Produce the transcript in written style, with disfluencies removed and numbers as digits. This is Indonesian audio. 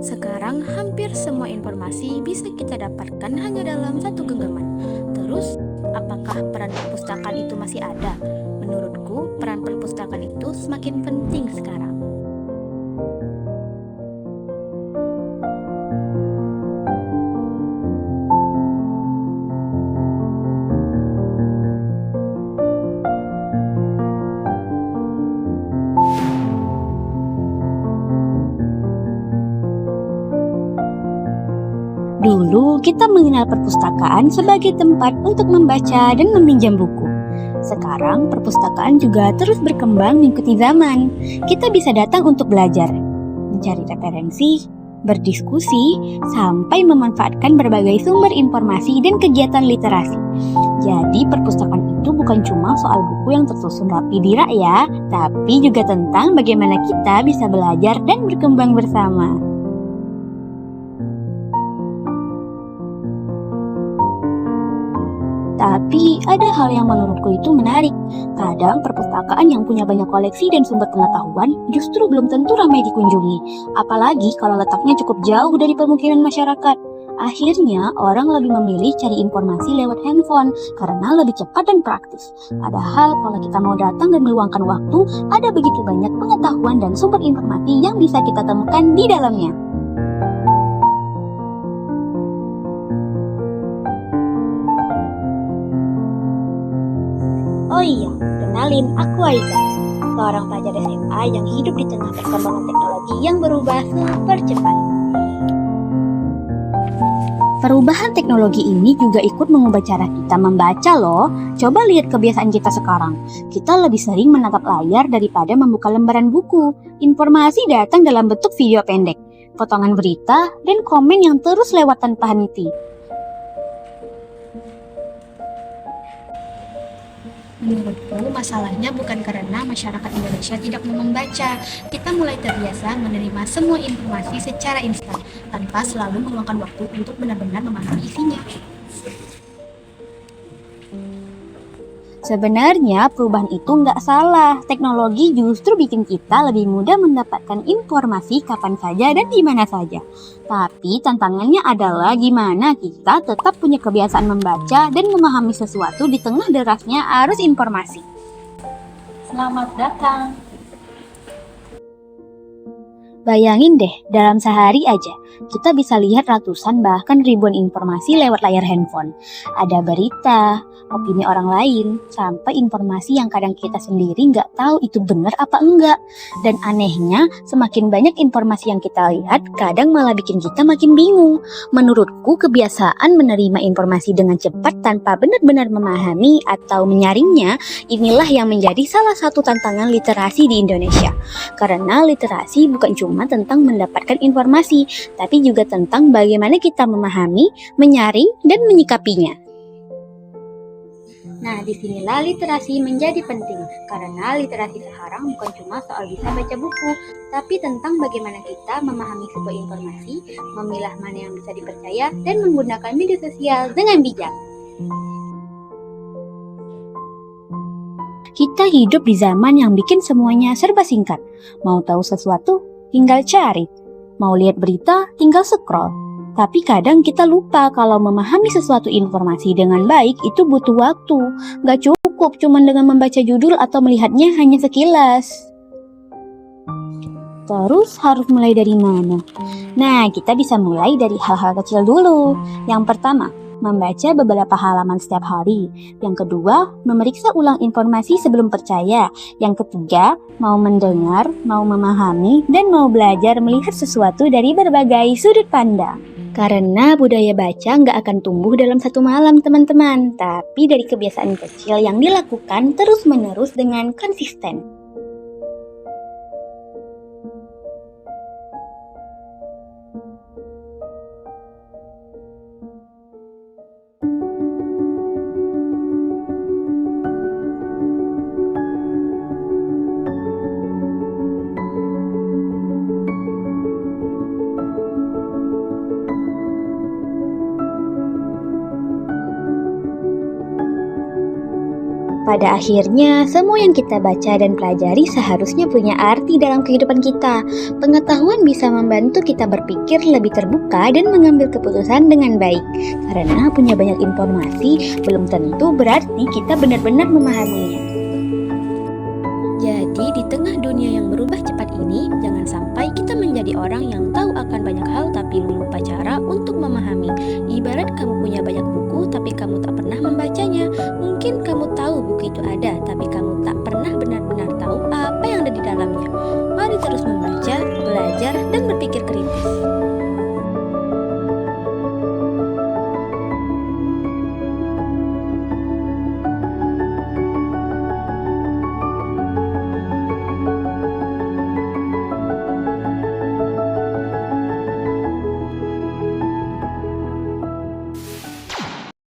Sekarang hampir semua informasi bisa kita dapatkan hanya dalam satu genggaman. Terus, apakah peran perpustakaan itu masih ada? Menurutku, peran perpustakaan itu semakin penting sekarang. Dulu kita mengenal perpustakaan sebagai tempat untuk membaca dan meminjam buku. Sekarang perpustakaan juga terus berkembang mengikuti zaman. Kita bisa datang untuk belajar, mencari referensi, berdiskusi, sampai memanfaatkan berbagai sumber informasi dan kegiatan literasi. Jadi perpustakaan itu bukan cuma soal buku yang tersusun rapi di rak ya, tapi juga tentang bagaimana kita bisa belajar dan berkembang bersama. Tapi ada hal yang menurutku itu menarik. Kadang perpustakaan yang punya banyak koleksi dan sumber pengetahuan justru belum tentu ramai dikunjungi. Apalagi kalau letaknya cukup jauh dari pemukiman masyarakat. Akhirnya orang lebih memilih cari informasi lewat handphone karena lebih cepat dan praktis. Padahal kalau kita mau datang dan meluangkan waktu, ada begitu banyak pengetahuan dan sumber informasi yang bisa kita temukan di dalamnya. Oh iya, kenalin, aku Aika, seorang pelajar SMA yang hidup di tengah perkembangan teknologi yang berubah super cepat. Perubahan teknologi ini juga ikut mengubah cara kita membaca loh. Coba lihat kebiasaan kita sekarang. Kita lebih sering menatap layar daripada membuka lembaran buku. Informasi datang dalam bentuk video pendek, potongan berita, dan komen yang terus lewat tanpa henti. Menurutku, masalahnya bukan karena masyarakat Indonesia tidak mau membaca. Kita mulai terbiasa menerima semua informasi secara instan, tanpa selalu meluangkan waktu untuk benar-benar memahami isinya. Sebenarnya perubahan itu nggak salah. Teknologi justru bikin kita lebih mudah mendapatkan informasi kapan saja dan di mana saja. Tapi tantangannya adalah gimana kita tetap punya kebiasaan membaca dan memahami sesuatu di tengah derasnya arus informasi. Selamat datang. Bayangin deh, dalam sehari aja, kita bisa lihat ratusan bahkan ribuan informasi lewat layar handphone. Ada berita, opini orang lain, sampai informasi yang kadang kita sendiri nggak tahu itu benar apa enggak. Dan anehnya, semakin banyak informasi yang kita lihat, kadang malah bikin kita makin bingung. Menurutku, kebiasaan menerima informasi dengan cepat tanpa benar-benar memahami atau menyaringnya, inilah yang menjadi salah satu tantangan literasi di Indonesia. Karena literasi bukan cuma tentang mendapatkan informasi, tapi juga tentang bagaimana kita memahami, menyaring, dan menyikapinya. Nah, disinilah literasi menjadi penting, karena literasi sekarang bukan cuma soal bisa baca buku, tapi tentang bagaimana kita memahami sebuah informasi, memilah mana yang bisa dipercaya, dan menggunakan media sosial dengan bijak. Kita hidup di zaman yang bikin semuanya serba singkat. Mau tahu sesuatu, tinggal cari. Mau lihat berita, tinggal scroll. Tapi kadang kita lupa kalau memahami sesuatu informasi dengan baik itu butuh waktu. Gak cukup cuma dengan membaca judul atau melihatnya hanya sekilas. Terus harus mulai dari mana? Nah, kita bisa mulai dari hal-hal kecil dulu. Yang pertama, membaca beberapa halaman setiap hari. Yang kedua, memeriksa ulang informasi sebelum percaya. Yang ketiga, mau mendengar, mau memahami, dan mau belajar melihat sesuatu dari berbagai sudut pandang. Karena budaya baca nggak akan tumbuh dalam satu malam, teman-teman. Tapi dari kebiasaan kecil yang dilakukan terus-menerus dengan konsisten. Pada akhirnya, semua yang kita baca dan pelajari seharusnya punya arti dalam kehidupan kita. Pengetahuan bisa membantu kita berpikir lebih terbuka dan mengambil keputusan dengan baik. Karena punya banyak informasi, belum tentu berarti kita benar-benar memahaminya. Jadi di tengah dunia yang berubah cepat ini, jangan sampai kita menjadi orang yang tahu akan banyak hal tapi lupa cara untuk memahami. Ibarat kamu punya banyak buku tapi kamu tak pernah membacanya. Mungkin kamu tahu buku itu ada tapi kamu tak pernah benar-benar tahu apa yang ada di dalamnya. Mari terus membaca, belajar, dan berpikir kritis.